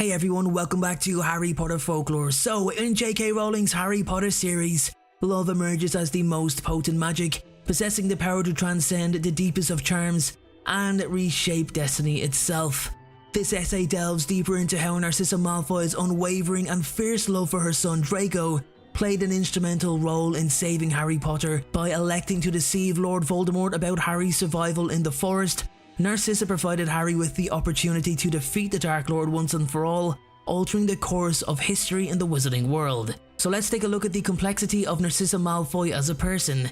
Hey everyone, welcome back to Harry Potter Folklore. So, in J.K. Rowling's Harry Potter series, love emerges as the most potent magic, possessing the power to transcend the deepest of charms and reshape destiny itself. This essay delves deeper into how Narcissa Malfoy's unwavering and fierce love for her son Draco played an instrumental role in saving Harry Potter. By electing to deceive Lord Voldemort about Harry's survival in the forest, Narcissa provided Harry with the opportunity to defeat the Dark Lord once and for all, altering the course of history in the wizarding world. So let's take a look at the complexity of Narcissa Malfoy as a person.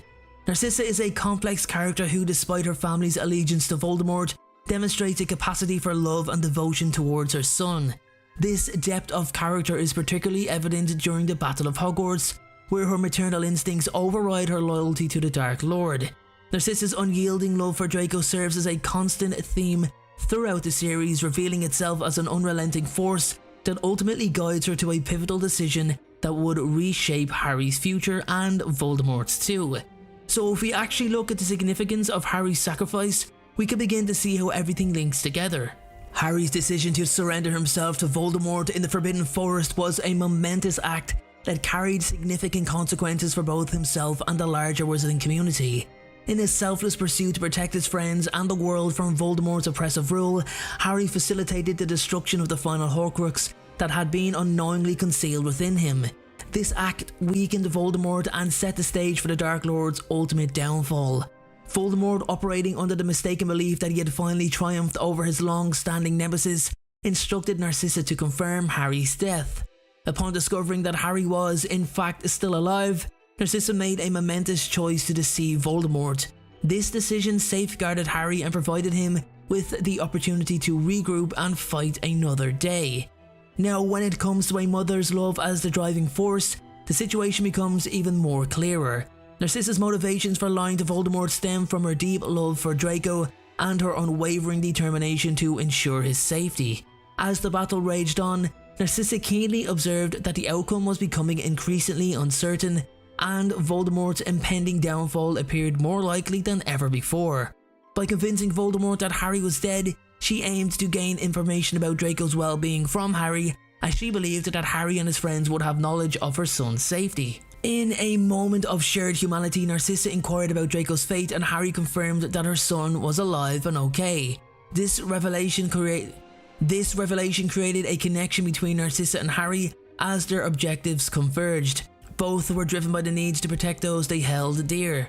Narcissa is a complex character who, despite her family's allegiance to Voldemort, demonstrates a capacity for love and devotion towards her son. This depth of character is particularly evident during the Battle of Hogwarts, where her maternal instincts override her loyalty to the Dark Lord. Narcissa's unyielding love for Draco serves as a constant theme throughout the series, revealing itself as an unrelenting force that ultimately guides her to a pivotal decision that would reshape Harry's future and Voldemort's too. So if we actually look at the significance of Harry's sacrifice, we can begin to see how everything links together. Harry's decision to surrender himself to Voldemort in the Forbidden Forest was a momentous act that carried significant consequences for both himself and the larger wizarding community. In his selfless pursuit to protect his friends and the world from Voldemort's oppressive rule, Harry facilitated the destruction of the final Horcrux that had been unknowingly concealed within him. This act weakened Voldemort and set the stage for the Dark Lord's ultimate downfall. Voldemort, operating under the mistaken belief that he had finally triumphed over his long-standing nemesis, instructed Narcissa to confirm Harry's death. Upon discovering that Harry was, in fact, still alive, Narcissa made a momentous choice to deceive Voldemort. This decision safeguarded Harry and provided him with the opportunity to regroup and fight another day. Now, when it comes to a mother's love as the driving force, the situation becomes even more clearer. Narcissa's motivations for lying to Voldemort stem from her deep love for Draco and her unwavering determination to ensure his safety. As the battle raged on, Narcissa keenly observed that the outcome was becoming increasingly uncertain, and Voldemort's impending downfall appeared more likely than ever before. By convincing Voldemort that Harry was dead, she aimed to gain information about Draco's well-being from Harry, as she believed that Harry and his friends would have knowledge of her son's safety. In a moment of shared humanity, Narcissa inquired about Draco's fate, and Harry confirmed that her son was alive and okay. This revelation created a connection between Narcissa and Harry as their objectives converged. Both were driven by the need to protect those they held dear.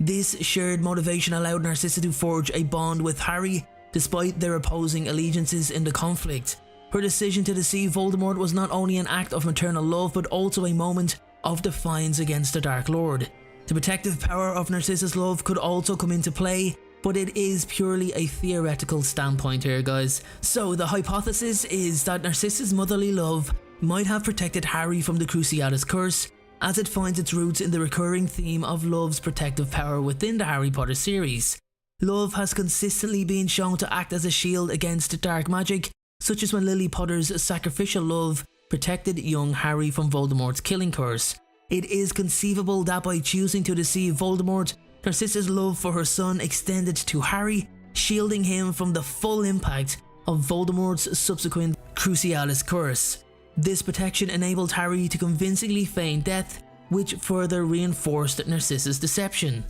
This shared motivation allowed Narcissa to forge a bond with Harry despite their opposing allegiances in the conflict. Her decision to deceive Voldemort was not only an act of maternal love but also a moment of defiance against the Dark Lord. The protective power of Narcissa's love could also come into play, but it is purely a theoretical standpoint here, guys. So the hypothesis is that Narcissa's motherly love might have protected Harry from the Cruciatus Curse, as it finds its roots in the recurring theme of love's protective power within the Harry Potter series. Love has consistently been shown to act as a shield against dark magic, such as when Lily Potter's sacrificial love protected young Harry from Voldemort's killing curse. It is conceivable that by choosing to deceive Voldemort, Narcissa's love for her son extended to Harry, shielding him from the full impact of Voldemort's subsequent Cruciatus Curse. This protection enabled Harry to convincingly feign death, which further reinforced Narcissa's deception.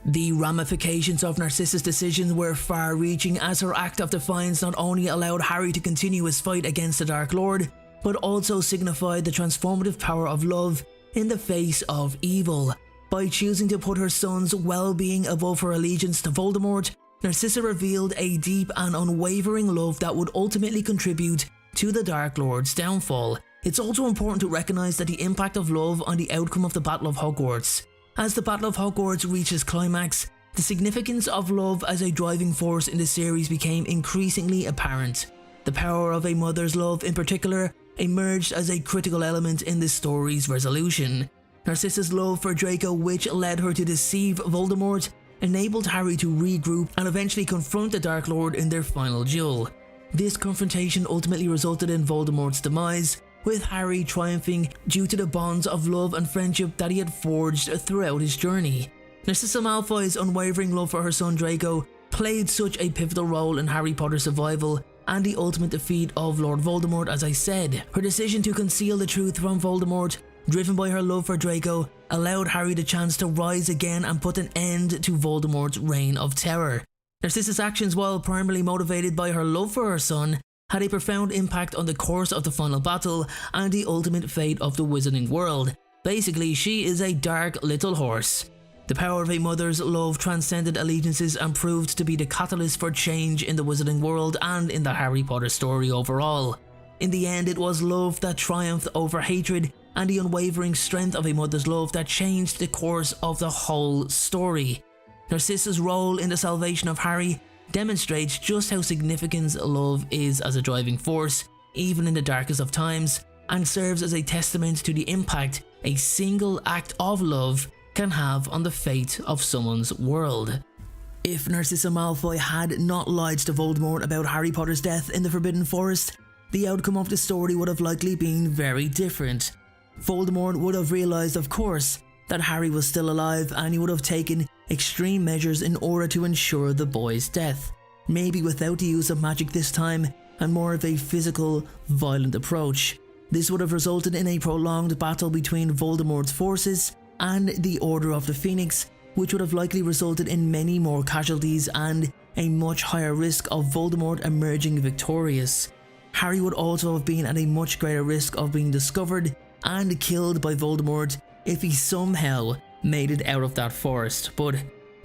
The ramifications of Narcissa's decisions were far-reaching, as her act of defiance not only allowed Harry to continue his fight against the Dark Lord, but also signified the transformative power of love in the face of evil. By choosing to put her son's well-being above her allegiance to Voldemort, Narcissa revealed a deep and unwavering love that would ultimately contribute to the Dark Lord's downfall. It's also important to recognize that the impact of love on the outcome of the Battle of Hogwarts. As the Battle of Hogwarts reaches climax, the significance of love as a driving force in the series became increasingly apparent. The power of a mother's love in particular emerged as a critical element in the story's resolution. Narcissa's love for Draco, which led her to deceive Voldemort, enabled Harry to regroup and eventually confront the Dark Lord in their final duel. This confrontation ultimately resulted in Voldemort's demise, with Harry triumphing due to the bonds of love and friendship that he had forged throughout his journey. Narcissa Malfoy's unwavering love for her son Draco played such a pivotal role in Harry Potter's survival and the ultimate defeat of Lord Voldemort. As I said, her decision to conceal the truth from Voldemort, driven by her love for Draco, allowed Harry the chance to rise again and put an end to Voldemort's reign of terror. Narcissa's actions, while primarily motivated by her love for her son, had a profound impact on the course of the final battle and the ultimate fate of the Wizarding World. Basically, she is a dark little horse. The power of a mother's love transcended allegiances and proved to be the catalyst for change in the Wizarding World and in the Harry Potter story overall. In the end, it was love that triumphed over hatred, and the unwavering strength of a mother's love that changed the course of the whole story. Narcissa's role in the salvation of Harry demonstrates just how significant love is as a driving force, even in the darkest of times, and serves as a testament to the impact a single act of love can have on the fate of someone's world. If Narcissa Malfoy had not lied to Voldemort about Harry Potter's death in the Forbidden Forest, the outcome of the story would have likely been very different. Voldemort would have realised, of course, that Harry was still alive, and he would have taken extreme measures in order to ensure the boy's death. Maybe without the use of magic this time, and more of a physical, violent approach. This would have resulted in a prolonged battle between Voldemort's forces and the Order of the Phoenix, which would have likely resulted in many more casualties and a much higher risk of Voldemort emerging victorious. Harry would also have been at a much greater risk of being discovered and killed by Voldemort if he somehow made it out of that forest, but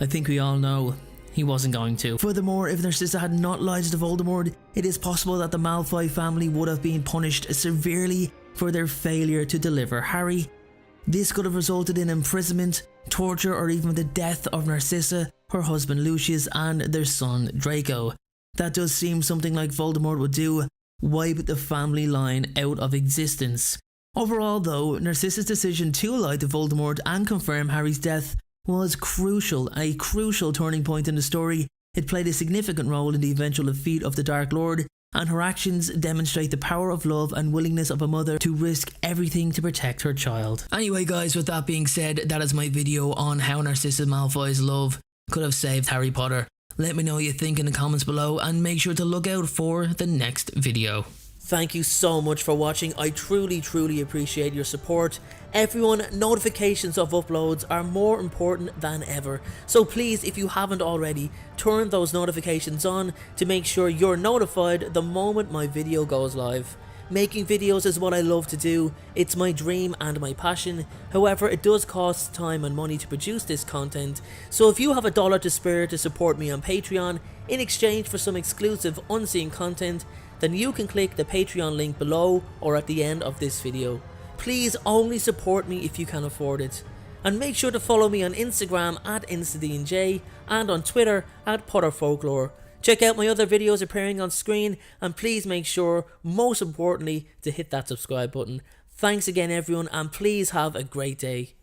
I think we all know he wasn't going to. Furthermore, if Narcissa had not lied to Voldemort, it is possible that the Malfoy family would have been punished severely for their failure to deliver Harry. This could have resulted in imprisonment, torture, or even the death of Narcissa, her husband Lucius, and their son Draco. That does seem something like Voldemort would do, wipe the family line out of existence. Overall though, Narcissa's decision to lie to Voldemort and confirm Harry's death was crucial, a crucial turning point in the story. It played a significant role in the eventual defeat of the Dark Lord, and her actions demonstrate the power of love and willingness of a mother to risk everything to protect her child. Anyway guys, with that being said, that is my video on how Narcissa Malfoy's love could have saved Harry Potter. Let me know what you think in the comments below, and make sure to look out for the next video. Thank you so much for watching. I truly appreciate your support. Everyone, notifications of uploads are more important than ever. So please, if you haven't already, turn those notifications on to make sure you're notified the moment my video goes live. Making videos is what I love to do. It's my dream and my passion. However, it does cost time and money to produce this content. So if you have $1 to spare to support me on Patreon in exchange for some exclusive unseen content, then you can click the Patreon link below or at the end of this video. Please only support me if you can afford it. And make sure to follow me on Instagram at InstaDeanJ and on Twitter at PotterFolklore. Check out my other videos appearing on screen, and please make sure, most importantly, to hit that subscribe button. Thanks again everyone, and please have a great day.